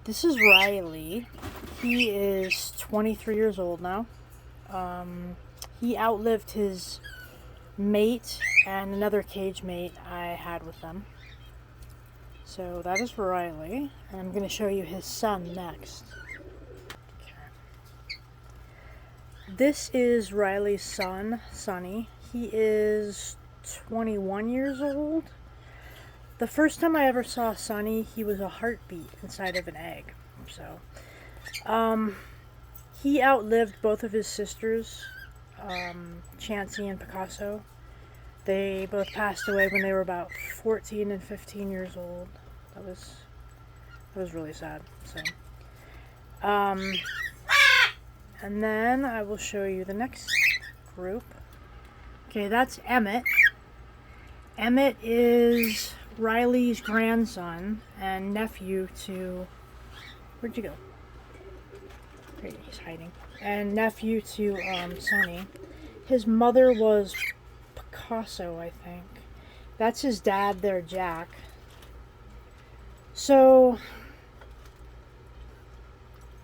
This is Riley. He is 23 years old now. He outlived his mate and another cage mate I had with them. So that is Riley, and I'm going to show you his son next. Okay. This is Riley's son, Sonny. He is 21 years old. The first time I ever saw Sonny, he was a heartbeat inside of an egg. So, he outlived both of his sisters, Chansey and Picasso. They both passed away when they were about 14 and 15 years old. That was really sad. So, and then I will show you the next group. Okay, that's Emmett. Emmett is Riley's grandson and nephew to... Where'd you go? Great, he's hiding. And nephew to Sonny. His mother was Picasso, I think. That's his dad there, Jack. So,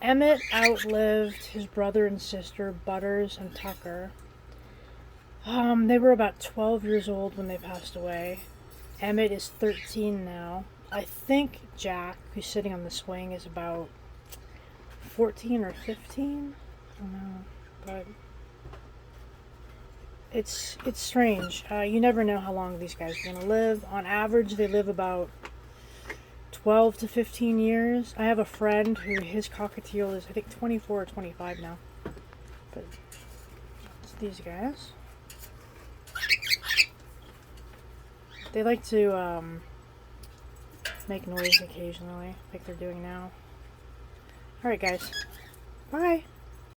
Emmett outlived his brother and sister, Butters and Tucker. They were about 12 years old when they passed away. Emmett is 13 now. I think Jack, who's sitting on the swing, is about 14 or 15. I don't know, but it's strange. You never know how long these guys are going to live. On average, they live about 12 to 15 years. I have a friend who his cockatiel is, I think, 24 or 25 now. But it's these guys. They like to make noise occasionally, like they're doing now. Alright guys, bye!